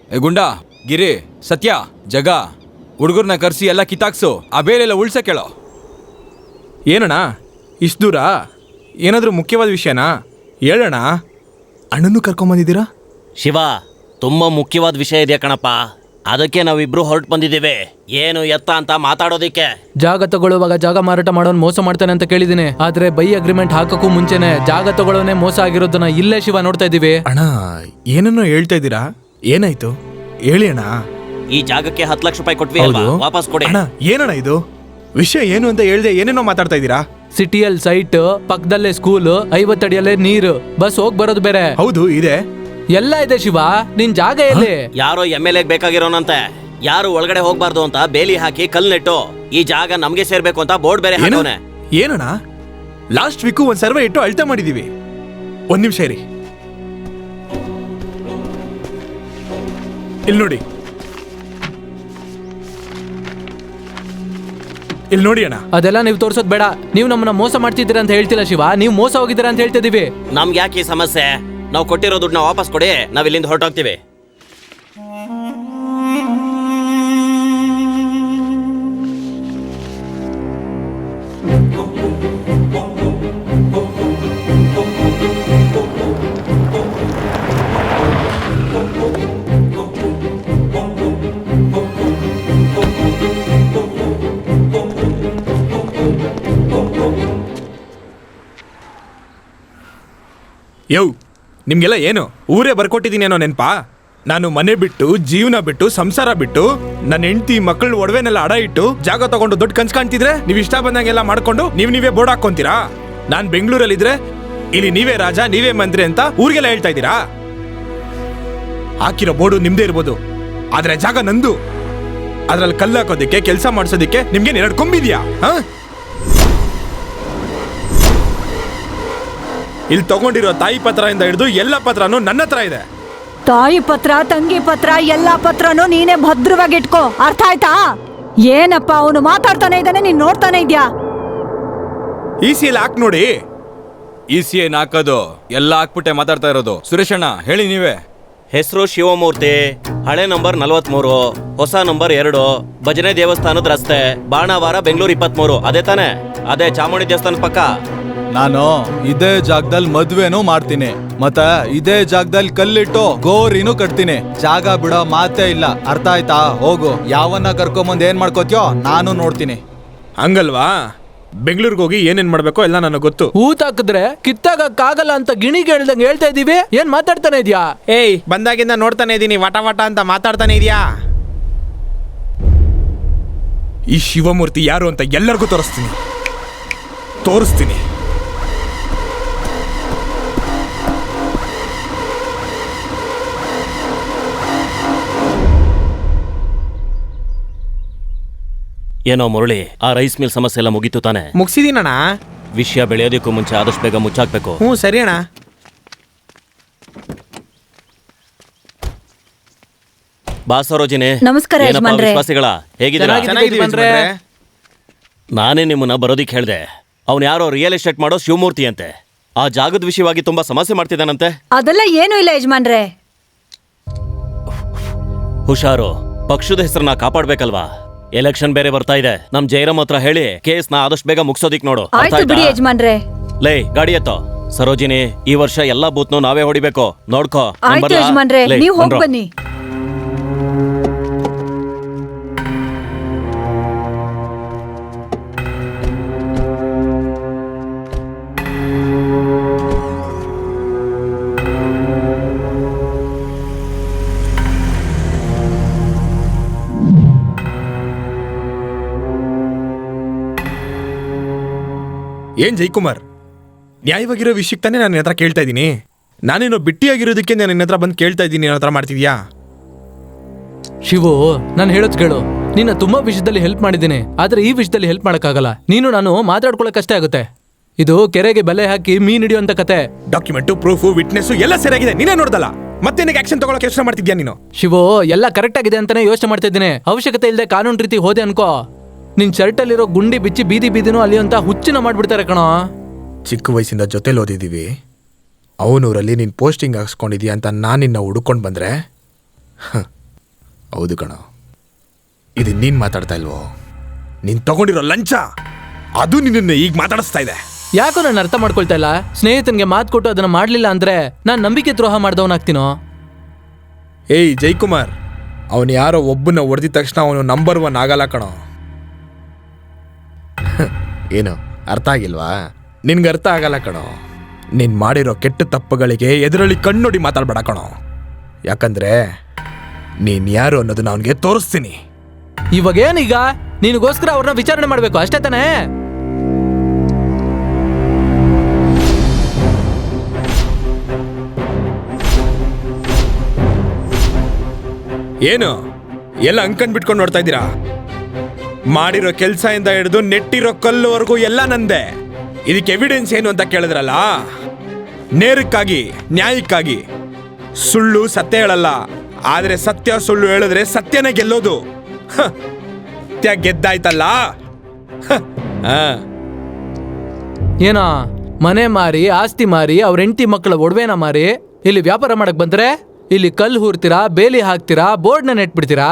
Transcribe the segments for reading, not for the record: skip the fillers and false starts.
ಗುಂಡಾ, ಗಿರಿ, ಸತ್ಯ, ಜಗ, ಹುಡುಗರ್ನ ಕರ್ಸಿ ಎಲ್ಲ ಕಿತ್ತಾಕ್ಸು. ಆ ಬೇಲೆಲ್ಲ ಉಳ್ಸ ಕೇಳೋ. ಏನಣ್ಣ ಇಷ್ಟು ದೂರ? ಏನಾದರೂ ಮುಖ್ಯವಾದ ವಿಷಯನಾ? ಹೇಳೋಣ. ಅಣ್ಣನೂ ಕರ್ಕೊಂಬಂದಿದ್ದೀರಾ? ಶಿವ, ತುಂಬಾ ಮುಖ್ಯವಾದ ವಿಷಯ ಇದೆಯಾ ಕಣಪ್ಪ. ಅದಕ್ಕೆ ನಾವಿಬ್ರು ಹೊರಟು ಬಂದಿದ್ದೀವಿ. ಏನು ಎತ್ತ ಅಂತ ಮಾತಾಡೋದಿಕ್ಕೆ. ಜಾಗ ತಗೊಳ್ಳುವಾಗ ಜಾಗ ಮಾರಾಟ ಮಾಡೋನ್ ಮೋಸ ಮಾಡ್ತಾನೆ ಅಂತ ಕೇಳಿದೀನಿ. ಆದ್ರೆ ಬೈ ಅಗ್ರಿಮೆಂಟ್ ಹಾಕಕ್ಕೂ ಮುಂಚೆನೆ ಜಾಗ ತಗೊಳ್ಳೋನೆ ಮೋಸ ಆಗಿರೋದನ್ನ ಇಲ್ಲೇ ಶಿವ ನೋಡ್ತಾ ಇದೀವಿ. ಅಣ್ಣ ಏನನ್ನೋ ಹೇಳ್ತಾ ಇದ್ದೀರಾ? ಏನಾಯ್ತು ಹೇಳಿ ಅಣ್ಣ. ಈ ಜಾಗಕ್ಕೆ 10 ಲಕ್ಷ ರೂಪಾಯಿ ಕೊಟ್ವಿ ಅಲ್ವಾ, ವಾಪಸ್ ಕೊಡಿ. ಅಣ್ಣ ಏನಣ್ಣ ಇದು ವಿಷಯ ಏನು ಅಂತ ಹೇಳ್ದೆ ಏನೇನೋ ಮಾತಾಡ್ತಾ ಇದ್ದೀರಾ? ಸಿಟಿಯಲ್ಲಿ ಸೈಟ್, ಪಕ್ಕದಲ್ಲೇ ಸ್ಕೂಲ್, 50 ಅಡಿಯಲ್ಲೇ ನೀರು, ಬಸ್ ಹೋಗ್ ಬರೋದು ಬೇರೆ. ಹೌದು ಇದೆ, ಎಲ್ಲ ಇದೆ ಶಿವ. ನಿನ್ ಜಾಗ ಎಲ್ಲಿ? ಯಾರೋ MLA ಬೇಕಾಗಿರೋನಂತೆ. ಯಾರು ಒಳಗಡೆ ಹೋಗ್ಬಾರ್ದು ಅಂತ ಬೇಲಿ ಹಾಕಿ ಕಲ್ ನೆಟ್ಟು ಈ ಜಾಗ ನಮ್ಗೆ ಸೇರ್ಬೇಕು ಅಂತ ಬೋರ್ಡ್ ಬೇರೆ ಹಾಕೋನೆ. ಏನಣ್ಣ ಲಾಸ್ಟ್ ವೀಕು ಒಂದ್ ಸರ್ವೆ ಇಟ್ಟು ಅಳ್ತಾ ಮಾಡಿದೀವಿ. ಒಂದ್ ನಿಮಿಷ ಇರಿ, ಇಲ್ಲಿ ನೋಡಿ, ಇಲ್ಲಿ ನೋಡಿ ಅಣ್ಣ. ಅದೆಲ್ಲ ನೀವು ತೋರ್ಸೋದ್ ಬೇಡ. ನೀವು ನಮ್ಮನ್ನ ಮೋಸ ಮಾಡ್ತಿದ್ದೀರಾ ಅಂತ ಹೇಳ್ತಿಲ್ಲ ಶಿವ, ನೀವು ಮೋಸ ಹೋಗಿದ್ದೀರಾ ಅಂತ ಹೇಳ್ತಿದೀವಿ. ನಮ್ಗೆ ಯಾಕೆ ಈ ಸಮಸ್ಯೆ? ನಾವು ಕೊಟ್ಟಿರೋ ದುಡ್ಡನ್ನ ವಾಪಸ್ ಕೊಡಿ, ನಾವ್ ಇಲ್ಲಿಂದ ಹೊರಟೋಗ್ತೀವಿ. ಯೋ, ನಿಮ್ಗೆಲ್ಲ ಏನು ಊರೇ ಬರ್ಕೊಟ್ಟಿದ್ದೀನೇನೋ ನೆನ್ಪಾ? ನಾನು ಮನೆ ಬಿಟ್ಟು, ಜೀವನ ಬಿಟ್ಟು, ಸಂಸಾರ ಬಿಟ್ಟು, ನನ್ನ ಹೆಂಡತಿ ಮಕ್ಕಳು ಒಡವೆನೆಲ್ಲ ಅಡ ಇಟ್ಟು ಜಾಗ ತಗೊಂಡು ದೊಡ್ಡ ಕನ್ಸ್ ಕಾಣ್ತಿದ್ರೆ ನೀವು ಇಷ್ಟ ಬಂದಂಗೆಲ್ಲ ಮಾಡ್ಕೊಂಡು ನೀವೇ ಬೋರ್ಡ್ ಹಾಕೊಂತೀರಾ? ನಾನ್ ಬೆಂಗಳೂರಲ್ಲಿದ್ರೆ ಇಲ್ಲಿ ನೀವೇ ರಾಜ, ನೀವೇ ಮಂತ್ರಿ ಅಂತ ಊರಿಗೆಲ್ಲ ಹೇಳ್ತಾ ಇದ್ದೀರಾ? ಹಾಕಿರೋ ಬೋರ್ಡು ನಿಮ್ದೇ ಇರ್ಬೋದು, ಆದ್ರೆ ಜಾಗ ನಂದು. ಅದ್ರಲ್ಲಿ ಕಲ್ಲು ಹಾಕೋದಿಕ್ಕೆ, ಕೆಲಸ ಮಾಡಿಸೋದಿಕ್ಕೆ ನಿಮ್ಗೆ 2 ಕೊಂಬಿದ್ಯಾ? ಇಲ್ಲಿ ತಗೊಂಡಿರೋ ತಾಯಿ ಪತ್ರದಿಂದ ಹಿಡಿದು ಎಲ್ಲ ಪತ್ರನೂ ನನ್ನ ಹತ್ರ ಇದೆ. ತಾಯಿ ಪತ್ರ, ತಂಗಿ ಪತ್ರ, ಎಲ್ಲಾ ಪತ್ರನೂ ನೀನೇ ಭದ್ರವಾಗಿ ಇಟ್ಕೋ. ಅರ್ಥ ಆಯ್ತಾ? ಏನಪ್ಪ ಅವನು ಮಾತಾಡ್ತಾನೆ ಇದ್ದಾನೆ, ನೀನ್ ನೋಡ್ತಾನೆ ಇದ್ಯಾ? ECL ಹಾಕ್ ನೋಡಿ. ECN ಹಾಕೋದು ಎಲ್ಲ ಹಾಕ್ಬಿಟ್ಟೆ ಮಾತಾಡ್ತಾ ಇರೋದು. ಸುರೇಶಣ್ಣ ಹೇಳಿ ನೀವೇ. ಹೆಸರು ಶಿವಮೂರ್ತಿ, ಹಳೆ ನಂಬರ್ 43, ಹೊಸ ನಂಬರ್ 2, ಭಜನೆ ದೇವಸ್ಥಾನದ ರಸ್ತೆ, ಬಾಣಾವಾರ, ಬೆಂಗಳೂರು 23. ಅದೇ ತಾನೆ? ಅದೇ ಚಾಮುಂಡಿ ದೇವಸ್ಥಾನದ ಪಕ್ಕ. ನಾನು ಇದೇ ಜಾಗದಲ್ಲಿ ಮದ್ವೆನೂ ಮಾಡ್ತೀನಿ, ಮತ್ತೆ ಇದೇ ಜಾಗದಲ್ಲಿ ಕಲ್ಲಿಟ್ಟು ಗೋರಿನೂ ಕಟ್ತೀನಿ. ಜಾಗ ಬಿಡೋ ಮಾತೇ ಇಲ್ಲ. ಅರ್ಥ ಆಯ್ತಾ? ಹೋಗು, ಯಾವನ್ನ ಕರ್ಕೊಂಬಂದ್ ಏನ್ ಮಾಡ್ಕೋತ್ಯೋ ನಾನು ನೋಡ್ತೀನಿ. ಹಂಗಲ್ವಾ? ಬೆಂಗಳೂರಿಗೆ ಹೋಗಿ ಏನೇನ್ ಮಾಡ್ಬೇಕೋ ಎಲ್ಲ ನನಗೆ ಗೊತ್ತು. ಊತ ಹಾಕಿದ್ರೆ ಕಿತ್ತಾಗಕ್ಕಾಗಲ್ಲ ಅಂತ ಗಿಣಿಗೆ ಹೇಳ್ದಂಗೆ ಹೇಳ್ತಾ ಇದೀವಿ. ಏನ್ ಮಾತಾಡ್ತಾನೆ ಇದ್ಯಾ? ಏಯ್, ಬಂದಾಗಿಂದ ನೋಡ್ತಾನೆ ಇದೀನಿ, ವಟ ವಟ ಅಂತ ಮಾತಾಡ್ತಾನೆ ಇದೀಯಾ? ಈ ಶಿವಮೂರ್ತಿ ಯಾರು ಅಂತ ಎಲ್ಲರಿಗೂ ತೋರಿಸ್ತೀನಿ. ಏನೋ ಮುರಳಿ, ಆ ರೈಸ್ ಮಿಲ್ ಸಮಸ್ಯೆ ಎಲ್ಲ ಮುಗೀತು ತಾನೆ? ಮುಗಿಸಿದೀನಣ್ಣ. ವಿಷಯ ಬೆಳೆಯೋದಕ್ಕೂ ಮುಂಚೆ ಆದಷ್ಟು ಬೇಗ ಮುಚ್ಚಾಕ್ಬೇಕು. ಸರಿ ಅಣ್ಣ. ಬಾಸರೋಜಿನಿ, ನಮಸ್ಕಾರ ಯಜಮಾನ್ರೆ. ವಿಶ್ವಾಸಿಗಳ ಹೇಗಿದ್ದೀರಾ? ನಾನೇ ನಿಮ್ಮನ್ನ ಬರೋದಿಕ್ ಹೇಳ್ದೆ. ಅವ್ನು ಯಾರೋ ರಿಯಲ್ ಎಸ್ಟೇಟ್ ಮಾಡೋ ಶಿವಮೂರ್ತಿ ಅಂತೆ. ಆ ಜಾಗದ ವಿಷಯವಾಗಿ ತುಂಬಾ ಸಮಸ್ಯೆ ಮಾಡ್ತಿದ್ದಾನಂತೆ. ಅದೆಲ್ಲ ಏನೂ ಇಲ್ಲ ಯಜಮಾನ್ರೆ. ಹುಷಾರು, ಪಕ್ಷದ ಹೆಸರನ್ನ ಕಾಪಾಡ್ಬೇಕಲ್ವಾ? ಎಲೆಕ್ಷನ್ ಬೇರೆ ಬರ್ತಾ ಇದೆ. ನಮ್ ಜಯರಾಮ್ ಹತ್ರ ಹೇಳಿ ಕೇಸ್ ನ ಆದಷ್ಟು ಬೇಗ ಮುಗಿಸೋದಿಕ್ ನೋಡು. ಆಯ್ತು ಬಿಡಿ ಯಜಮಾನ್ರೆ. ಲೇ, ಗಾಡಿ ಎತ್ತೋ. ಸರೋಜಿನಿ, ಈ ವರ್ಷ ಎಲ್ಲಾ ಬೂತ್ನು ನಾವೇ ಹೊಡಿಬೇಕು, ನೋಡ್ಕೋ. ಆಯ್ತು ಯಜಮಾನ್ರೆ, ನೀವು ಹೋಗಿ ಬನ್ನಿ. ಏನ್ ಜೈಕುಮಾರ್, ನ್ಯಾಯವಾಗಿರೋ ವಿಷಯಕ್ಕೆ ತಾನೇ ನಾನು ಹತ್ರ ಕೇಳ್ತಾ ಇದ್ದೀನಿ. ನಾನೇನೋ ಬಿಟ್ಟಿಯಾಗಿರೋದಕ್ಕೆ ನಾನು ನಿನ್ನ ಹತ್ರ ಬಂದು ಕೇಳ್ತಾ ಇದ್ದೀನಿ, ನನ್ನ ಹತ್ರ ಮಾಡ್ತಿದ್ಯಾ? ಶಿವು, ನಾನು ಹೇಳೋದ್ ಕೇಳು. ನಿನ್ನ ತುಂಬಾ ವಿಷಯದಲ್ಲಿ ಹೆಲ್ಪ್ ಮಾಡಿದ್ದೀನಿ, ಆದ್ರೆ ಈ ವಿಷಯದಲ್ಲಿ ಹೆಲ್ಪ್ ಮಾಡಕ್ಕಾಗಲ್ಲ. ನೀನು ನಾನು ಮಾತಾಡ್ಕೊಳಕ್ಕಷ್ಟೇ ಆಗುತ್ತೆ. ಇದು ಕೆರೆಗೆ ಬಲೆ ಹಾಕಿ ಮೀನ್ ಹಿಡಿಯುವಂತ ಕತೆ. ಡಾಕ್ಯುಮೆಂಟು, ಪ್ರೂಫು, ವಿಟ್ನೆಸ್ ಎಲ್ಲ ಸರಿಯಾಗಿದೆ, ನೀನೇ ನೋಡ್ದಲ್ಲ. ಮತ್ತೇನಕ್ಕೆ ಆಕ್ಷನ್ ತಗೊಳಕ್ಕೆ ಯೋಚನೆ ಮಾಡ್ತಿದ್ಯಾ ನೀನು? ಶಿವು, ಎಲ್ಲ ಕರೆಕ್ಟ್ ಆಗಿದೆ ಅಂತಾನೆ ಯೋಚನೆ ಮಾಡ್ತಾ ಇದ್ದೀನಿ. ಅವಶ್ಯಕತೆ ಇಲ್ಲದೆ ಕಾನೂನು ರೀತಿ ಹೋದೆ ಅನ್ಕೋ, ನಿನ್ ಶರ್ಟಲ್ಲಿರೋ ಗುಂಡಿ ಬಿಚ್ಚಿ ಬೀದಿನೂ ಅಲ್ಲಿ ಅಂತ ಹುಚ್ಚಿನ ಮಾಡ್ಬಿಡ್ತಾರೆ ಕಣೋ. ಚಿಕ್ಕ ವಯಸ್ಸಿಂದ ಜೊತೆಲಿ ಓದಿದ್ದೀವಿ. ಅವನೂರಲ್ಲಿ ನೀನು ಪೋಸ್ಟಿಂಗ್ ಹಾಕ್ಸ್ಕೊಂಡಿದ್ಯಾ ಅಂತ ನಾನು ನಿನ್ನ ಹುಡ್ಕೊಂಡು ಬಂದ್ರೆ ಹೌದು ಕಣೋ, ಇದು ನೀನ್ ಮಾತಾಡ್ತಾ ಇಲ್ವೋ? ನೀನ್ ತಗೊಂಡಿರೋ ಲಂಚ ಅದು ನಿನ್ನ ಈಗ ಮಾತಾಡಿಸ್ತಾ ಇದೆ. ಯಾಕೋ ನಾನು ಅರ್ಥ ಮಾಡ್ಕೊಳ್ತಾ ಇಲ್ಲ. ಸ್ನೇಹಿತನಿಗೆ ಮಾತು ಕೊಟ್ಟು ಅದನ್ನ ಮಾಡ್ಲಿಲ್ಲ ಅಂದ್ರೆ ನಾನು ನಂಬಿಕೆ ದ್ರೋಹ ಮಾಡ್ದವನಾಗ್ತೀನೋ? ಏಯ್ ಜೈಕುಮಾರ್, ಅವನು ಯಾರೋ ಒಬ್ಬನ ಹೊಡೆದಿದ ತಕ್ಷಣ ಅವನು ನಂಬರ್ 1 ಆಗಲ್ಲ ಕಣೋ. ಏನು ಅರ್ಥ ಆಗಿಲ್ವಾ? ನಿನ್ಗೆ ಅರ್ಥ ಆಗಲ್ಲ ಕಣೋ. ನೀನ್ ಮಾಡಿರೋ ಕೆಟ್ಟ ತಪ್ಪುಗಳಿಗೆ ಎದುರಲ್ಲಿ ಕಣ್ಣೊಡಿ ಮಾತಾಡ್ಬೇಡ ಕಣೋ. ಯಾಕಂದ್ರೆ ನೀನ್ ಯಾರು ಅನ್ನೋದನ್ನ ಅವನಿಗೆ ತೋರಿಸ್ತೀನಿ. ಇವಾಗೇನೀಗ? ನಿನಗೋಸ್ಕರ ಅವ್ರನ್ನ ವಿಚಾರಣೆ ಮಾಡ್ಬೇಕು ಅಷ್ಟೇ ತಾನೇ? ಏನು ಎಲ್ಲ ಅಂಕಂಡ್ ಬಿಟ್ಕೊಂಡು ನೋಡ್ತಾ ಇದ್ದೀರಾ? ಮಾಡಿರೋ ಕೆಲಸ ಇಂದ ಹಿಡಿದು ನೆಟ್ಟಿರೋ ಕಲ್ಲುವರೆಗೂ ಎಲ್ಲ ನಂದೆ. ಇದಕ್ಕೆ ಎವಿಡೆನ್ಸ್ ಏನು ಅಂತ ಕೇಳಿದ್ರಲ್ಲ, ನೇರಕ್ಕಾಗಿ ನ್ಯಾಯಕ್ಕಾಗಿ ಸುಳ್ಳು ಸತ್ಯ ಹೇಳಲ್ಲ, ಆದ್ರೆ ಸತ್ಯ ಸುಳ್ಳು ಹೇಳಿದ್ರೆ ಸತ್ಯನೇ ಗೆಲ್ಲೋದು. ಸತ್ಯ ಗೆದ್ದಾಯ್ತಲ್ಲ. ಏನೋ ಮನೆ ಮಾರಿ ಆಸ್ತಿ ಮಾರಿ ಅವ್ರ ಹೆಂಡತಿ ಮಕ್ಕಳ ಒಡವೆನ ಮಾರಿ ಇಲ್ಲಿ ವ್ಯಾಪಾರ ಮಾಡಕ್ ಬಂದ್ರೆ ಇಲ್ಲಿ ಕಲ್ಲು ಹೂರ್ತೀರಾ, ಬೇಲಿ ಹಾಕ್ತೀರಾ, ಬೋರ್ಡ್ನ ನೆಟ್ಬಿಡ್ತೀರಾ.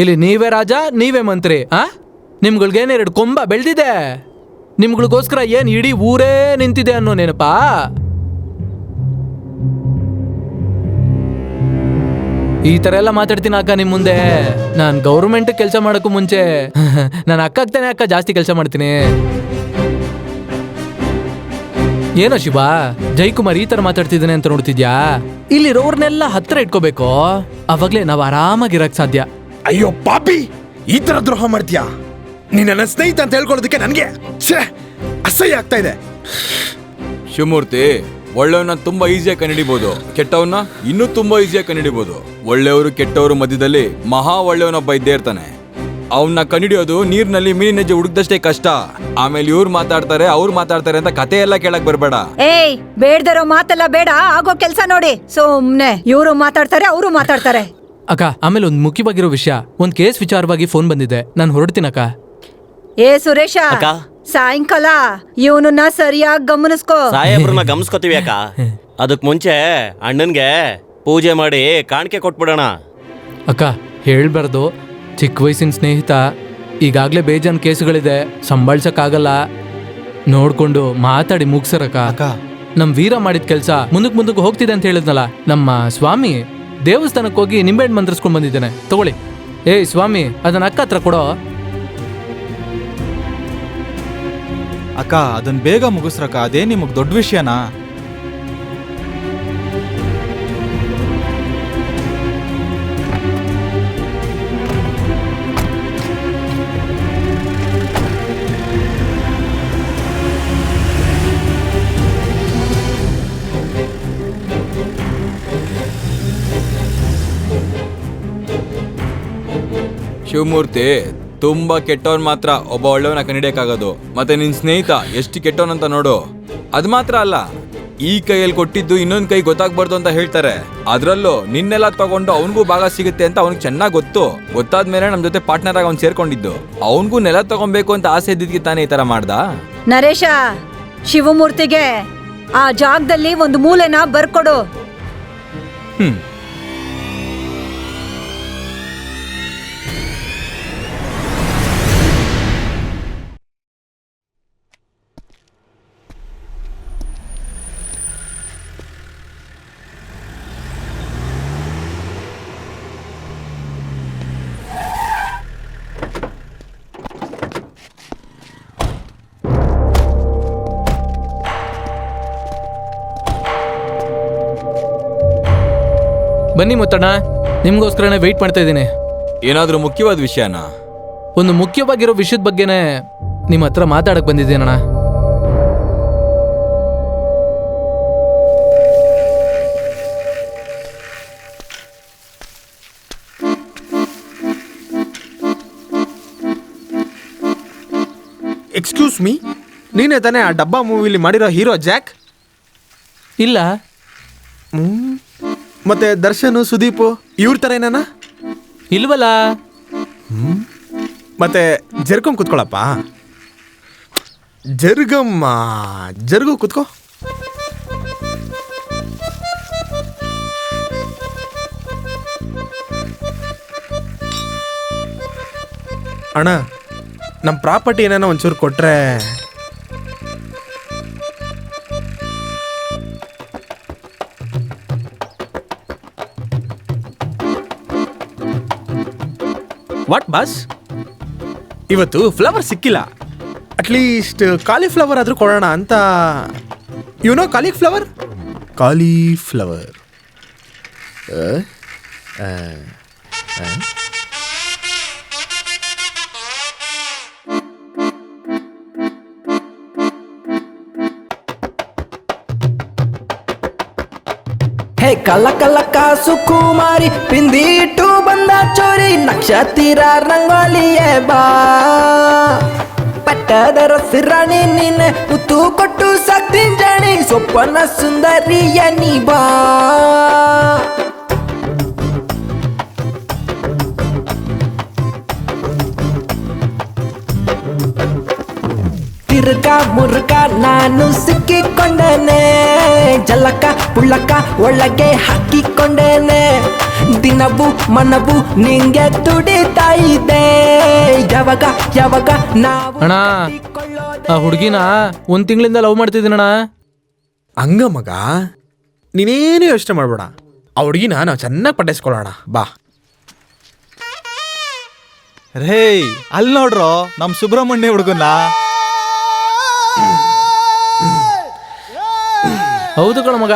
ಇಲ್ಲಿ ನೀವೇ ರಾಜ, ನೀವೇ ಮಂತ್ರಿ. ನಿಮ್ಗಳ್ಗೇನು 2 ಕೊಂಬ ಬೆಳೆದಿದೆ. ನಿಮ್ಗಳಿಗೋಸ್ಕರ ಏನ್ ಇಡೀ ಊರೇ ನಿಂತಿದೆ ಅನ್ನೋ ನೆನಪಾ? ಈ ತರ ಎಲ್ಲ ಮಾತಾಡ್ತೀನಿ ಅಕ್ಕ ನಿಮ್ ಮುಂದೆ. ನಾನ್ ಗೌರ್ಮೆಂಟ್ ಕೆಲಸ ಮಾಡಕ್ಕೂ ಮುಂಚೆ ನಾನು ಅಕ್ಕಾಗ್ತಾನೆ ಅಕ್ಕ ಜಾಸ್ತಿ ಕೆಲಸ ಮಾಡ್ತೀನಿ. ಏನೋ ಶಿವ, ಜೈಕುಮಾರ್ ಈ ತರ ಮಾತಾಡ್ತಿದ್ದಾನೆ ಅಂತ ನೋಡ್ತಿದ್ಯಾ? ಇಲ್ಲಿರೋರ್ನೆಲ್ಲ ಹತ್ರ ಇಟ್ಕೋಬೇಕು, ಅವಾಗ್ಲೇ ನಾವ್ ಆರಾಮಾಗಿರಕ್ ಸಾಧ್ಯ. ಅಯ್ಯೋ ಪಾಪಿ, ಈ ತರ ದ್ರೋಹ ಮಾಡ್ತೀಯಾ? ನೀನ್ ನನ್ನ ಸ್ನೇಹಿತ ಅಂತ ಹೇಳ್ಕೊಳ್ಳೋದಕ್ಕೆ ನನಗೆ ಅಸಹ್ಯ ಆಗ್ತಾ ಇದೆ. ಶಿವಮೂರ್ತಿ, ಒಳ್ಳೆಯವನ್ನ ತುಂಬಾ ಈಸಿಯಾಗಿ ಕಂಡಿಡಿಬಹುದು, ಕೆಟ್ಟವನ್ನ ಇನ್ನೂ ತುಂಬಾ ಈಸಿಯಾಗಿ ಕಂಡಿಡಿಬಹುದು. ಒಳ್ಳೆಯವರು ಕೆಟ್ಟವರು ಮಧ್ಯದಲ್ಲಿ ಮಹಾ ಒಳ್ಳೆಯವನೊಬ್ಬ ಇದ್ದೇ ಇರ್ತಾನೆ. ಅವನ್ನ ಕಂಡಿಡಿಯೋದು ನೀರಿನಲ್ಲಿ ಮೀನಿನ ಹೆಜ್ಜೆ ಹುಡುಕ್ದಷ್ಟೇ ಕಷ್ಟ. ಆಮೇಲೆ ಇವ್ರು ಮಾತಾಡ್ತಾರೆ ಅವ್ರು ಮಾತಾಡ್ತಾರೆ ಅಂತ ಕತೆ ಎಲ್ಲ ಕೇಳಕ್ ಬರ್ಬೇಡ. ಏಯ್, ಬೇಡ್ದಿರೋ ಮಾತೆಲ್ಲ ಬೇಡ, ಆಗೋ ಕೆಲ್ಸ ನೋಡಿ. ಸುಮ್ನೆ ಇವರು ಮಾತಾಡ್ತಾರೆ ಅವರು ಮಾತಾಡ್ತಾರೆ. ಅಕ್ಕ, ಆಮೇಲೆ ಒಂದ್ ಮುಖ್ಯವಾಗಿರೋ ವಿಷಯ, ಒಂದ್ ಕೇಸ್ ವಿಚಾರವಾಗಿ ಫೋನ್ ಬಂದಿದೆ, ನಾನು ಹೊರಡ್ತೀನಕ್ಕ. ಏ ಸುರೇಶ, ಅಕ್ಕ? ಸಾಯಂಕಾಲ ಇವನನ್ನ ಸರಿಯಾಗಿ ಗಮನಿಸ್ಕೋ. ಸಾಹೇಬ್ರನ್ನ ಗಮನಿಸ್ಕೊತೀವಿ ಅಕ್ಕ. ಅದಕ್ ಮುಂಚೆ ಅಣ್ಣನ್ಗೆ ಪೂಜೆ ಮಾಡಿ ಕಾಣಿಕೆ ಕೊಟ್ಬಿಡೋಣ. ಅಕ್ಕ ಹೇಳ್ಬಾರ್ದು, ಚಿಕ್ಕ ವಯಸ್ಸಿನ ಸ್ನೇಹಿತ, ಈಗಾಗ್ಲೇ ಬೇಜಾನ್ ಕೇಸುಗಳಿದೆ, ಸಂಭಾಳ್ಸಕ್ಕಾಗಲ್ಲ. ನೋಡ್ಕೊಂಡು ಮಾತಾಡಿ ಮುಗ್ಸರಕ್ಕ. ಅಕ್ಕ, ನಮ್ ವೀರ ಮಾಡಿದ ಕೆಲ್ಸ ಮುಂದಕ್ಕೆ ಹೋಗ್ತಿದೆ ಅಂತ ಹೇಳಿದ್ನಲ್ಲ, ನಮ್ಮ ಸ್ವಾಮಿ ದೇವಸ್ಥಾನಕ್ಕೆ ಹೋಗಿ ನಿಂಬೆಹಣ್ಣು ಮಂತ್ರಿಸ್ಕೊಂಡ್ ಬಂದಿದ್ದೇನೆ, ತಗೊಳ್ಳಿ. ಏಯ್ ಸ್ವಾಮಿ, ಅದನ್ನ ಅಕ್ಕ ಹತ್ರ ಕೊಡೋ. ಅಕ್ಕ ಅದನ್ನ ಬೇಗ ಮುಗಿಸ್ರಕ್ಕ, ಅದೇ ನಿಮಗ್ ದೊಡ್ಡ ವಿಷಯನಾ? ಶಿವಮೂರ್ತಿ, ತುಂಬಾ ಕೆಟ್ಟವನ್ ಮಾತ್ರ ಒಬ್ಬ ಒಳ್ಳೆಯವನ ಕಂಡಿಡಿಯಕ್ಕಾಗೋದು. ಮತ್ತೆ ನಿನ್ ಸ್ನೇಹಿತ ಎಷ್ಟು ಕೆಟ್ಟವನಂತ ನೋಡು. ಅದ್ ಮಾತ್ರ ಅಲ್ಲ, ಈ ಕೈಯಲ್ಲಿ ಕೊಟ್ಟಿದ್ದು ಇನ್ನೊಂದ್ ಕೈ ಗೊತ್ತಾಗ್ಬಾರ್ದು ಅಂತ ಹೇಳ್ತಾರೆ. ಅದ್ರಲ್ಲೂ ನಿನ್ನೆಲ್ಲ ತಗೊಂಡು ಅವನಿಗೂ ಭಾಗ ಸಿಗುತ್ತೆ ಅಂತ ಅವನಿಗೆ ಚೆನ್ನಾಗ್ ಗೊತ್ತು. ಗೊತ್ತಾದ್ಮೇಲೆ ನಮ್ ಜೊತೆ ಪಾರ್ಟ್ನರ್ ಆಗಿ ಅವ್ನು ಸೇರ್ಕೊಂಡಿದ್ದು. ಅವನಿಗೂ ನೆಲ ತಗೊಬೇಕು ಅಂತ ಆಸೆ ಇದ್ದಿದ್ಕೆ ತಾನೇ ಈ ತರ ಮಾಡ್ದ. ನರೇಶ, ಶಿವಮೂರ್ತಿಗೆ ಆ ಜಾಗದಲ್ಲಿ ಒಂದು ಮೂಲೆನ ಬರ್ಕೊಡು. ಬನ್ನಿ ಮುತ್ತಣ್ಣ, ನಿಮ್ಗೋಸ್ಕರನೇ ವೆಯ್ಟ್ ಮಾಡ್ತಾ ಇದ್ದೀನಿ. ಏನಾದ್ರೂ ಮುಖ್ಯವಾದ ವಿಷಯನಾ? ಒಂದು ಮುಖ್ಯವಾಗಿರೋ ವಿಷಯದ ಬಗ್ಗೆನೇ ನಿಮ್ಮ ಹತ್ರ ಮಾತಾಡಕ್ ಬಂದಿದ್ದೀನಣ್ಣ. ಎಕ್ಸ್ಕ್ಯೂಸ್ ಮೀ, ನೀನೇ ತಾನೇ ಆ ಡಬ್ಬಾ ಮೂವಿಲಿ ಮಾಡಿರೋ ಹೀರೋ ಜಾಕ್? ಇಲ್ಲ. ಮತ್ತೆ ದರ್ಶನ್ ಸುದೀಪ್ ಇವ್ರ ತರ ಏನಾನ? ಇಲ್ವಲ್ಲ. ಮತ್ತೆ ಜರ್ಕೊಂಡ್ ಕುತ್ಕೊಳಪ್ಪ. ಜರ್ಗಮ್ಮ, ಜರ್ಗು ಕುತ್ಕೋ. ಅಣ್ಣ ನಮ್ಮ ಪ್ರಾಪರ್ಟಿ ಏನಾನ ಒಂಚೂರು ಕೊಟ್ರೆ. ವಾಟ್ ಬಾಸ್, ಇವತ್ತು ಫ್ಲವರ್ ಸಿಕ್ಕಿಲ್ಲ, ಅಟ್ಲೀಸ್ಟ್ ಕಾಲಿಫ್ಲವರ್ ಆದರೂ ಕೊಡೋಣ ಅಂತ. YONO cauliflower, cauliflower. ಹೇ ಕಲ್ಲ ಕಲ್ಲ ಕಾಸು ಕುಮಾರಿ ಪಿಂದಿ ಇಟ್ಟು ಬಂದ ಚೋರಿ ನಕ್ಷತ್ರ ರಂಗೋಲಿಯೇ ಬಾ ಪಟ್ಟದರ ಸಿರಾಣಿ ನಿನ್ನ ಮುತ್ತು ಕೊಟ್ಟು ಸಾಕ್ತೀನಿ ಜಾಣಿ ಸೊಪ್ಪನ ಸುಂದರಿಯ ನೀ ಬಾ. ತಿರ್ಗ ಮುರ್ಗ ನಾನು ಸಿಕ್ಕಿಕೊಂಡೇನೆ ಜಲಕ ಪುಳ್ಳಕ ಒಳಗೆ ಹಾಕಿಕೊಂಡೇನೆ ದಿನವು ಮನವು ನಿಂಗೆ ತುಡಿತಾ ಇದೆ ಯಾವಾಗ ಯಾವಾಗ ನಾವು ಅಣ್ಣ ಆ ಹುಡುಗಿನ ಒಂದ್ ತಿಂಗಳಿಂದ ಲವ್ ಮಾಡ್ತಿದ್ದೀನಣ್ಣ. ಹಂಗ ಮಗ, ನೀನೇನು ಯೋಚನೆ ಮಾಡ್ಬೇಡ, ಆ ಹುಡುಗಿನ ನಾವು ಚೆನ್ನಾಗಿ ಪಟಾಯಿಸ್ಕೊಳ್ಳೋಣ ಬಾ. ರೇ ಅಲ್ಲಿ ನೋಡ್ರೋ ನಮ್ ಸುಬ್ರಹ್ಮಣ್ಯ ಹುಡುಗನ. ಹೌದು ಕಣ ಮಗ,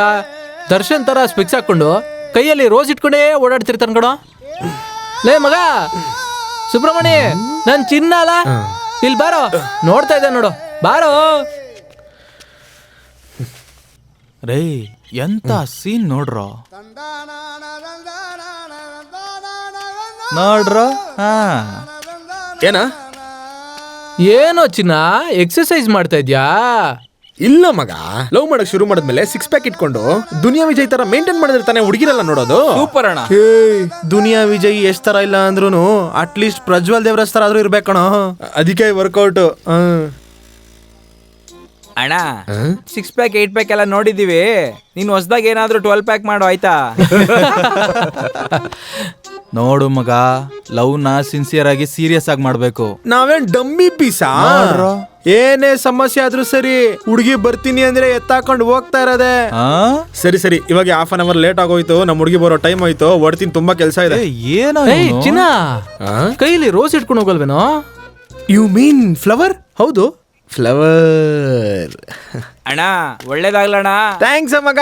ದರ್ಶನ್ ತರ ಸ್ಪೆಕ್ಸ್ ಹಾಕೊಂಡು ಕೈಯಲ್ಲಿ ರೋಸ್ ಇಟ್ಕೊಂಡೇ ಓಡಾಡ್ತಿರ್ತಾನ ಕಣ. ಲೇ ಮಗ ಸುಬ್ರಹ್ಮಣ್ಯ, ನನ್ ಚಿನ್ನ ಅಲ್ಲ, ಇಲ್ಲಿ ಬಾರೋ, ನೋಡ್ತಾ ಇದ್ದೆ ನೋಡು, ಬಾರೋ. ರೇ ಎಂತ ಸೀನ್ ನೋಡ್ರೋ, ನೋಡ್ರೋ. ಹಾ ಏನ ಏನೋ ಚಿನ್ನ ಎಕ್ಸರ್ಸೈಸ್ ಮಾಡ್ತಾ ಇದ್ಯಾ? ಇಲ್ಲ ಮಗ, ಲವ್ ಮಾಡಕ್ ಶುರು ಮಾಡಿದ್ಮೇಲೆ 6 ಪ್ಯಾಕ್ ಇಟ್ಕೊಂಡು ದುನಿಯಾ ವಿಜಯ್ ತರ ಮೇಂಟೈನ್ ಮಾಡಿದ್ರೆ ಹುಡುಗಿರಲ್ಲ ನೋಡೋದು. ಸೂಪರ್ ಅಣ್ಣ. ದುನಿಯಾ ವಿಜಯ್ ಎಷ್ಟ್ ತರ ಇಲ್ಲ ಅಂದ್ರೂ ಅಟ್ಲೀಸ್ಟ್ ಪ್ರಜ್ವಲ್ ದೇವರಾಜ್ ತರ ಆದ್ರೂ ಇರ್ಬೇಕಣ. ಅದಕ್ಕೆ ವರ್ಕೌಟ್. ಅಣ್ಣ 6 ಪ್ಯಾಕ್ 8 ಪ್ಯಾಕ್ ಎಲ್ಲ ನೋಡಿದೀವಿ, ನೀನ್ ಹೊಸದಾಗ ಏನಾದ್ರೂ 12 ಪ್ಯಾಕ್ ಮಾಡು ಆಯ್ತಾ? ನೋಡು ಮಗ, ಲವ್ ನ ಸಿನ್ಸಿಯರ್ ಆಗಿ ಸೀರಿಯಸ್ ಆಗಿ ಮಾಡ್ಬೇಕು. ನಾವೇನ್ ಡಮ್ಮಿ ಪೀಸಾ? ಏನೇ ಸಮಸ್ಯೆ ಆದ್ರೂ ಸರಿ, ಹುಡುಗಿ ಬರ್ತೀನಿ ಅಂದ್ರೆ ಎತ್ತಾಕೊಂಡು ಹೋಗ್ತಾ ಇರೋದೆ. ಸರಿ ಸರಿ, ಇವಾಗ ಹಾಫ್ ಅನ್ ಅವರ್ ಲೇಟ್ ಆಗೋಯ್ತು, ನಮ್ಮ ಹುಡುಗಿ ಬರೋ ಟೈಮ್ ಆಯ್ತು, ಹೊಡ್ತೀನಿ, ತುಂಬಾ ಕೆಲಸ ಇದೆ. ಏನೋ ಏಯ್ ಚಿನ್ನ, ಕೈಯಲ್ಲಿ ರೋಸ್ ಇಟ್ಕೊಂಡು ಹೋಗಲ್ವೇನೋ? You mean flower? ಹೌದು, ಫ್ಲವರ್. ಅಣ್ಣ ಒಳ್ಳೇದಾಗ್ಲಣ್ಣ. ಥ್ಯಾಂಕ್ಸ್ ಮಗ.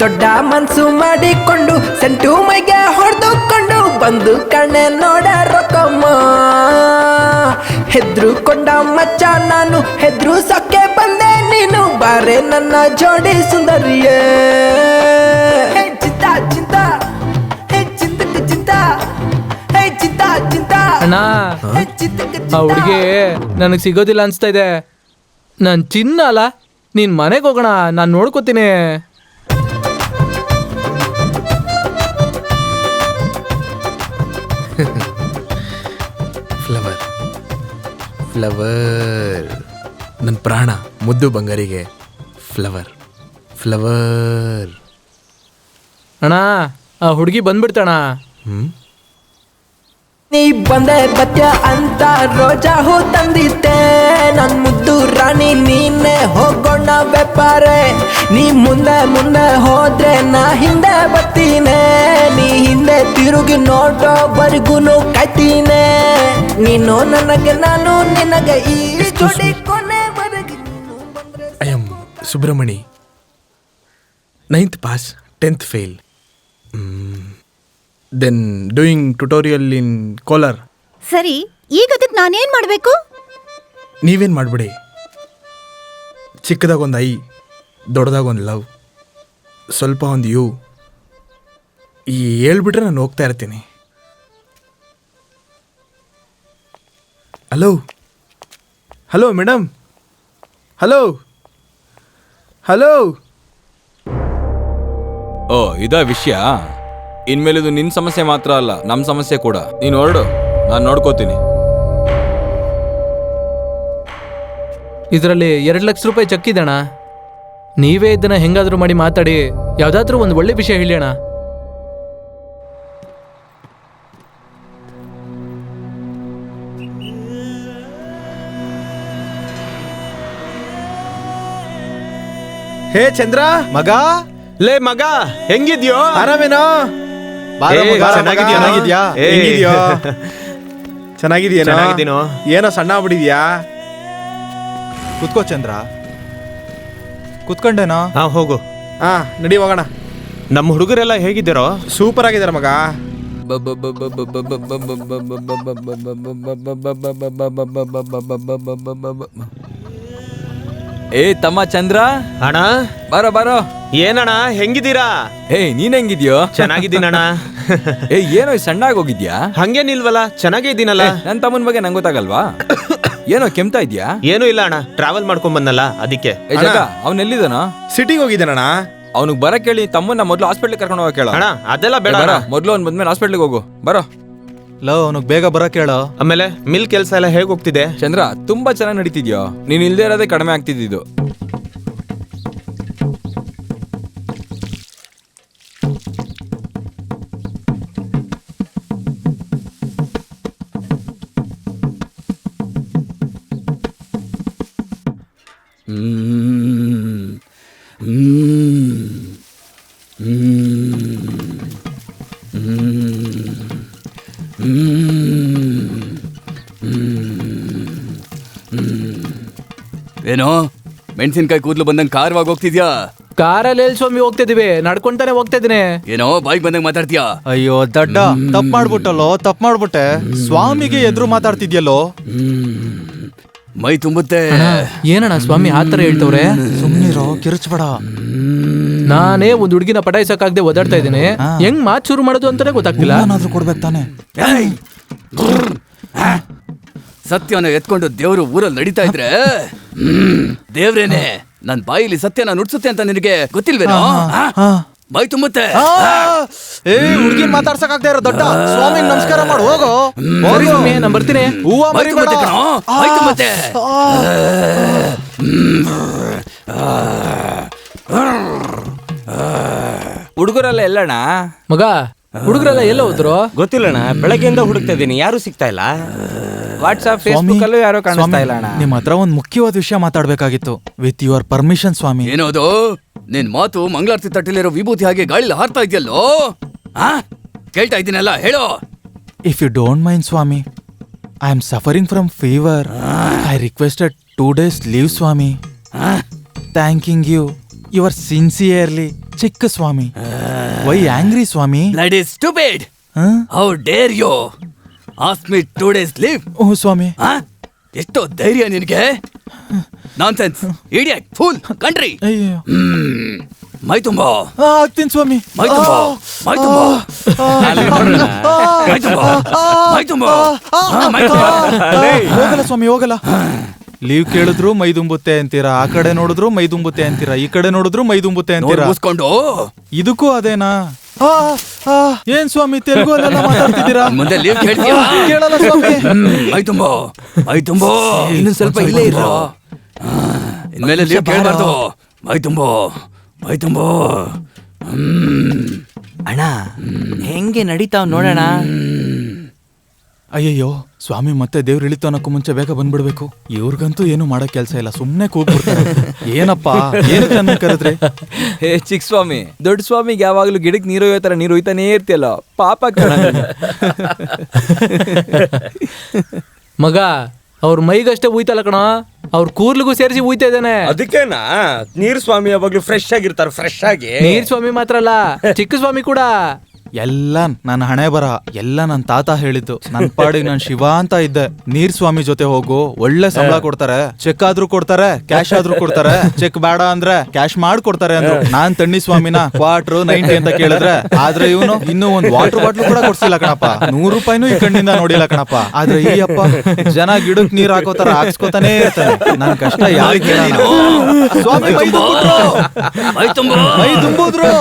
ದೊಡ್ಡ ಮನ್ಸು ಮಾಡಿಕೊಂಡು ಸೆಂಟು ಮೈಗೆ ಹೊಡೆದುಕೊಂಡು ಬಂದು ಕಣ್ಣೆ ನೋಡ ರೊಕ್ಕಮ್ಮ ಹೆದ್ರುಕೊಂಡ ಮಚ್ಚ ನಾನು ಹೆದ್ರು ಸೊಕ್ಕೆ ಬಂದೆ ನೀನು ಬಾರೆ ನನ್ನ ಜೋಡಿ ಸುಂದರಿಯೇ. ಹೇ ಚಿಂತ ಚಿಂತ, ಹೇ ಚಿಂತಕ ಚಿಂತ, ಹೇ ಚಿಂತ ಚಿಂತ. ಅಣ್ಣ ಹೇ ಚಿಂತಕ ಚಿಂತ. ಆ ಹುಡುಗಿ ನನಗೆ ಸಿಗೋದಿಲ್ಲ ಅನ್ಸ್ತಾ ಇದೆ. ನನ್ ಚಿನ್ನ ಅಲ್ಲ, ನೀನ್ ಮನೆಗೆ ಹೋಗೋಣ, ನಾನು ನೋಡ್ಕೋತೀನಿ. ಫ್ಲವರ್ ಫ್ಲವರ್, ನನ್ನ ಪ್ರಾಣ ಮುದ್ದು ಬಂಗಾರಿಗೆ ಫ್ಲವರ್ ಫ್ಲವರ್. ಅಣ್ಣ ಆ ಹುಡುಗಿ ಬಂದ್ಬಿಡ್ತಣ. ನೀ ಬಂದೆ ಬತ್ಯ ಅಂತ ರೋಜಾ ಹೂ ತಂದಿದ್ದೆ, ನನ್ ಮುದ್ದು ರಾಣಿ ನೀನೆ ಹೋಗೋಣ ವ್ಯಾಪಾರೆ. ನೀ ಮುಂದೆ ಮುಂದೆ ಹೋದ್ರೆ ನಾ ಹಿಂದೆ ಬರ್ತೀನೆ, ನೀ ಹಿಂದೆ ತಿರುಗಿ ನೋಡೋವರೆಗೂನು ಕಾಯ್ತೀನೆ. ನೀನು ನನಗೆ ನಾನು ನಿನಗೆ ಈ ಜೋಡಿ ಕೊನೆವರೆಗೆ. I am Subramani, 9th pass 10th fail, then doing tutorial in Kolar. ಸರಿ, ಈಗ ಅದಕ್ಕೆ ನಾನೇನ್ ಮಾಡ್ಬೇಕು? ನೀವೇನು ಮಾಡಿಬಿಡಿ, ಚಿಕ್ಕದಾಗ ಒಂದು ಐ, ದೊಡ್ಡದಾಗ ಒಂದು ಲವ್, ಸ್ವಲ್ಪ ಒಂದು ಯು, ಈ ಹೇಳ್ಬಿಟ್ರೆ ನಾನು ಹೋಗ್ತಾ ಇರ್ತೀನಿ. Hello hello madam, hello hello. ಓ ಇದಾ ವಿಷಯ. ಇನ್ಮೇಲೆ ಇದು ನಿನ್ ಸಮಸ್ಯೆ ಮಾತ್ರ ಅಲ್ಲ, ನಮ್ ಸಮಸ್ಯೆ ಕೂಡ. ನೀನ್ ಹೊರಡು, ನಾನು ನೋಡ್ಕೋತೀನಿ. ಇದರಲ್ಲಿ 2 ಲಕ್ಷ ರೂಪಾಯಿ ಚೆಕ್ ಇದಣ್ಣ. ನೀವೇ ಇದನ್ನ ಹೆಂಗಾದ್ರೂ ಮಾಡಿ ಮಾತಾಡಿ ಯಾವ್ದಾದ್ರೂ ಒಂದು ಒಳ್ಳೆ ವಿಷಯ ಹೇಳಿ ಅಣ್ಣ. ಹೇ ಚಂದ್ರ, ಮಗ ಲೇ ಮಗ, ಹೆಂಗಿದ್ಯೋ? ಆರಾಮೇನೋ? ಬಾರೋ ಮಗ, ಚೆನ್ನಾಗಿದ್ಯಾ? ಚೆನ್ನಾಗಿದ್ಯಾ? ಹೆಂಗಿದ್ಯೋ? ಚೆನ್ನಾಗಿದ್ಯೇನೋ? ಚೆನ್ನಾಗಿದ್ದೀನೋ? ಏನೋ ಸಣ್ಣ ಆಗ್ಬಿಟ್ಟಿದ್ಯಾ? ಕುತ್ಕೋ ಚಂದ್ರ. ಕುತ್ಕೊಂಡೇನೋ? ಹಾ ಹೋಗು. ಹಾ ನಡಿ ಹೋಗೋಣ. ನಮ್ಮ ಹುಡುಗರೆಲ್ಲ ಹೇಗಿದ್ದೀರೋ? ಸೂಪರ್ ಆಗಿದಾರ ಮಗ. ಏ ತಮ್ಮ ಚಂದ್ರ, ಅಣ್ಣ ಬಾರೋ ಬಾರೋ. ಏನಣ್ಣ ಹೆಂಗಿದ್ದೀರಾ? ನೀನ್ ಹೆಂಗಿದ್ಯೋ? ಚೆನ್ನಾಗಿದ್ದೀನಣ್ಣ. ಏನೋ ಸಣ್ಣ ಆಗೋಗಿದ್ಯಾ? ಹಂಗೇನಿಲ್ವಲ್ಲ, ಚೆನ್ನಾಗೇ ಇದ್ದೀನಲ್ಲ. ನನ್ ತಮ್ಮನ ಬಗ್ಗೆ ನಂಗೆ ಗೊತ್ತಾಗಲ್ವಾ? ಏನೋ ಕೆಮ್ತಾ ಇದ್ಯಾ? ಏನೂ ಇಲ್ಲ ಅಣ್ಣ, ಟ್ರಾವೆಲ್ ಮಾಡ್ಕೊಂಡ್ ಬಂದಲ್ಲ ಅದಕ್ಕೆ. ಅವ್ನ ಎಲ್ಲಿದಾನೋ? ಸಿಟಿಗೆ ಹೋಗಿದ್ದಾನಣ್ಣ. ಅವ್ನಿಗೆ ಬರಕ್ ಹೇಳಿ, ತಮ್ಮನ್ನ ಮೊದ್ಲು ಹಾಸ್ಪಿಟ್ಲಿಗೆ ಕರ್ಕೊಂಡು ಹೋಗಕ್ ಹೇಳ. ಅಣ್ಣ ಅದೆಲ್ಲ ಬೇಡ ಅಣ್ಣ. ಮೊದ್ಲು ಅವ್ನ್ ಬಂದ್ಮೇಲೆ ಹಾಸ್ಪಿಟ್ಲಿಗೆ ಹೋಗು. ಬರೋ ಲವ್, ಅವನಿಗೆ ಬೇಗ ಬರಕ್ ಹೇಳೋ. ಆಮೇಲೆ ಮಿಲ್ ಕೆಲಸ ಎಲ್ಲ ಹೇಗ್ ಹೋಗ್ತಿದೆ? ಚಂದ್ರ, ತುಂಬಾ ಚೆನ್ನಾಗಿ ನಡೀತಿದ್ಯೋ. ನೀನ್ ಇಲ್ದೇ ಇರೋದೇ ಕಡಿಮೆ ಆಗ್ತಿದ್ದು. ಏನೋ ಮೆಣಸಿನ್ಕಾಯಿ ಕೂದಲು ಬಂದಂಗ್ ಕಾರವಾಗಿ ಹೋಗ್ತಿದ್ಯಾ? ಕಾರಲ್ಲಿ ಎಲ್ಲಿ ಸ್ವಾಮಿ ಹೋಗ್ತಿದೀವಿ? ನಡ್ಕೊಂತಾನೆ ಹೋಗ್ತಾ ಇದೀನಿ. ಏನೋ ಬಾಯಿಗೆ ಬಂದಂಗ್ ಮಾತಾಡ್ತೀಯಾ? ಅಯ್ಯೋ ದಡ್ಡ, ತಪ್ಪು ಮಾಡ್ಬಿಟ್ಟಲ್ಲೋ, ತಪ್ಪು ಮಾಡ್ಬಿಟ್ಟೆ. ಸ್ವಾಮಿಗೆ ಎದುರು ಮಾತಾಡ್ತಿದ್ಯಲ್ಲೋ. ಮೈ ತುಂಬುತ್ತೆ. ಏನಣ್ಣ ಸ್ವಾಮಿ ಆತರ ಹೇಳ್ತವ್ರೆ? ಸುಮ್ನಿರೋ, ಕಿರುಚ್ಬೇಡ. ನಾನೇ ಒಂದ್ ಹುಡುಗಿನ ಪಟಾಯಿಸಕ್ಕಾಗದೆ ಓದಾಡ್ತಾ ಇದ್ದೀನಿ. ಹೆಂಗ್ ಮಾತು ಶುರು ಮಾಡೋದು ಅಂತಾನೆ ಗೊತ್ತಾಗ್ತಿಲ್ಲ. ಏನಾದ್ರೂ ಕೊಡ್ಬೇಕು ತಾನೆ. ಸತ್ಯನ ಎತ್ಕೊಂಡು ದೇವ್ರು ಊರಲ್ಲಿ ನಡೀತಾ ಇದ್ರೆ ದೇವ್ರೇನೆ ನನ್ ಬಾಯಿಲಿ ಸತ್ಯನ ನುಡ್ಸುತ್ತೆ ಅಂತ ನಿನಗೆ ಗೊತ್ತಿಲ್ವೇನೋ? ಬಾಯಿ ತುಂಬುತ್ತೆ. ಏ ಹುಡುಗಿನ ಮಾತಾಡ್ಸಕ್ ಆಗ್ತಾ ಇರೋ ದೊಡ್ಡ. ಸ್ವಾಮಿ ನಮಸ್ಕಾರ ಮಾಡು, ಹೋಗೋ. ಸರಿ ಸ್ವಾಮಿ, ನಾನ್ ಬರ್ತೀನಿ. ಹೂವ ಬಾಯಿ ತುಂಬುತ್ತೆ ಕಣೋ, ಬಾಯಿ ತುಂಬುತ್ತೆ. ಹುಡುಗರೆಲ್ಲ ಎಲ್ಲಣ್ಣ? ಮಗ, ಹುಡುಗರೆಲ್ಲ ಎಲ್ಲ ಹೋದ್ರು? ಗೊತ್ತಿಲ್ಲಣ್ಣ, ಬೆಳಗ್ಗೆಯಿಂದ ಹುಡುಕ್ತಾ ಇದ್ದೀನಿ, ಯಾರು ಸಿಗ್ತಾ ಇಲ್ಲ. ವಾಟ್ಸ್ಆಪ್, ಫೇಸ್ಬುಕ್ ಅಲ್ಲೂ ಯಾರೋ ಕಾಣಿಸ್ತಾ ಇಲ್ಲ ಅಣ್ಣ. ನಿಮ್ ಹತ್ರ ಒಂದ್ ಮುಖ್ಯವಾದ ವಿಷಯ ಮಾತಾಡ್ಬೇಕಾಗಿತ್ತು. ವಿತ್ ಯುವರ್ ಪರ್ಮಿಷನ್ ಸ್ವಾಮಿ. ಏನೋದು? ನಿನ್ ಮಾತು ಮಂಗಳಾರತಿ ತಟ್ಟಿಲಿರೋ ವಿಭೂತಿ ಹಾಗೆ ಗಾಳಿಲಿ ಹಾರ್ತಾ ಇದೆಯಲ್ಲೋ. ಕೇಳ್ತಾ ಇದ್ದೀನಲ್ಲ, ಹೇಳೋ. ಇಫ್ ಯು ಡೋಂಟ್ ಮೈಂಡ್ ಸ್ವಾಮಿ, I am suffering from fever. I requested 2 days leave ಸ್ವಾಮಿ. Thanking you your sincerely Chikka Swami. Why angry ಸ್ವಾಮಿ? That is stupid. How dare you ask me 2 days leave? ಓ ಸ್ವಾಮಿ. ಎಷ್ಟೋ ಧೈರ್ಯ ನಿನಗೆ? Nonsense, idiot, fool, country. ಅಯ್ಯೋ. ಮೈ ತುಂಬೋ, ಆಗ್ತೀನಿ ಸ್ವಾಮಿ. ಮೈ ತುಂಬೋ, ಮೈ ತುಂಬೋ, ಮೈ ತುಂಬೋ, ಮೈ ತುಂಬೋ, ಮೈ ತುಂಬೋ. ಹೋಗಲ್ಲ ಸ್ವಾಮಿ, ಹೋಗಲ್ಲ. ಲೀವ್ ಕೇಳಿದ್ರು ಮೈ ತುಂಬುತ್ತೆ ಅಂತೀರಾ, ಆ ಕಡೆ ನೋಡಿದ್ರು ಮೈ ತುಂಬುತ್ತೆ ಅಂತೀರಾ, ಈ ಕಡೆ ನೋಡಿದ್ರು ಮೈ ತುಂಬುತ್ತೆ ಅಂತೀರಾ. ಮುಗಿಸ್ಕೊಂಡು ಇದಕ್ಕೂ ಅದೇನಾ? ಏನ್ ಸ್ವಾಮಿ ತೆಲುಗು ಅಲ್ಲೆಲ್ಲ ಮಾತಾಡ್ತಿದ್ದೀರಾ? ಮುಂದೆ ಲೀವ್ ಕೇಳ್ತೀಯಾ? ಕೇಳಲ್ಲ ಸ್ವಾಮಿ. ಮೈ ತುಂಬೋ, ಮೈ ತುಂಬೋ. ಇನ್ನು ಸ್ವಲ್ಪ ಇಲ್ಲೇ ಇರೋ. ಇನ್ಮೇಲೆ ಲೀವ್ ಕೇಳಬಾರ್ದು. ಮೈ ತುಂಬೋ, ಮೈ ತುಂಬೋ. ಅಣ್ಣ, ಹೆಂಗೆ ನಡೀತಾವ್ ನೋಡೋಣ. ಅಯ್ಯಯ್ಯೋ ಸ್ವಾಮಿ, ಮತ್ತೆ ದೇವ್ರು ಇಳಿತು ಅನ್ನೋಕ್ಕೂ ಮುಂಚೆ ಬೇಗ ಬಂದ್ಬಿಡ್ಬೇಕು. ಇವ್ರಿಗಂತೂ ಏನು ಮಾಡೋ ಕೆಲಸ ಇಲ್ಲ, ಸುಮ್ನೆ ಕೂಗ್ಬಿಡ್ತಾರೆ. ಏನಪ್ಪಾ, ಏನಕ್ಕೆ ನನ್ನ ಕರೆದ್ರಿ? ಹೇ ಚಿಕ್ಕ ಸ್ವಾಮಿ, ದೊಡ್ಡ ಸ್ವಾಮಿಗೆ ಯಾವಾಗ್ಲೂ ಗಿಡಕ್ಕೆ ನೀರು ಒಯ್ಯೋ ತರ ನೀರು ಒಯ್ತಾನೇ ಇರ್ತಿಯಲ್ಲ, ಪಾಪ ಕಣ. ಮಗ, ಅವ್ರ ಮೈಗಷ್ಟೇ ಉಯ್ತಲ್ಲ ಕಣ, ಅವ್ರ ಕೂರ್ಲಿಗೂ ಸೇರಿಸಿ ಉಯ್ತಾ ಇದ್ದಾನೆ. ಅದಕ್ಕೇನಾ ನೀರ್ ಸ್ವಾಮಿ ಯಾವಾಗ್ಲೂ ಫ್ರೆಶ್ ಆಗಿರ್ತಾರ, ಫ್ರೆಶ್ ಆಗಿ. ನೀರ್ ಸ್ವಾಮಿ ಮಾತ್ರ ಅಲ್ಲ, ಚಿಕ್ಕ ಸ್ವಾಮಿ ಕೂಡ. ಎಲ್ಲ ನನ್ನ ಹಣೆ ಬರ, ಎಲ್ಲ ನನ್ನ ತಾತ ಹೇಳಿದ್ದು. ನನ್ನ ಪಾಡಿಗೆ ನಾನು ಶಿವ ಅಂತ ಇದ್ದೆ. ನೀರ್ ಸ್ವಾಮಿ ಜೊತೆ ಹೋಗು, ಒಳ್ಳೆ ಸಂಬಳ ಕೊಡ್ತಾರೆ, ಚೆಕ್ ಆದ್ರೂ ಕೊಡ್ತಾರೆ, ಕ್ಯಾಶ್ ಆದ್ರೂ ಕೊಡ್ತಾರೆ. ಚೆಕ್ ಬೇಡ ಅಂದ್ರೆ ಕ್ಯಾಶ್ ಮಾಡ್ಕೊಡ್ತಾರೆ ಅಂದ್ರು. ನಾನ್ ತಣ್ಣಿ ಸ್ವಾಮಿನ ಕ್ವಾರ್ಟರ್ 90 ಅಂತ ಕೇಳಿದ್ರೆ, ಆದ್ರೆ ಇವನು ಇನ್ನೂ ಒಂದ್ ವಾಟರ್ ಬಾಟ್ಲು ಕೂಡ ಕೊಡ್ಸಿಲ್ಲ ಕಣಪ್ಪ. 100 ರೂಪಾಯಿನೂ ಈ ಕಣ್ಣಿಂದ ನೋಡಿಲ್ಲ ಕಣಪ್ಪ. ಆದ್ರೆ ಈ ಅಪ್ಪ ಜನ ಗಿಡಕ್ ನೀರ್ ಹಾಕೋತಾರ ಹಾಕ್ಸ್ಕೊತಾನೆ ಇರ್ತಾನೆ. ನನ್ ಕಷ್ಟ ಯಾರಿಗೆ ಕೇಳೋಣ? ಸ್ವಾಮಿ ಮೈ ತುಂಬಿದ್ರು, ಮೈ ತುಂಬೋ, ಮೈ ತುಂಬಿದ್ರು.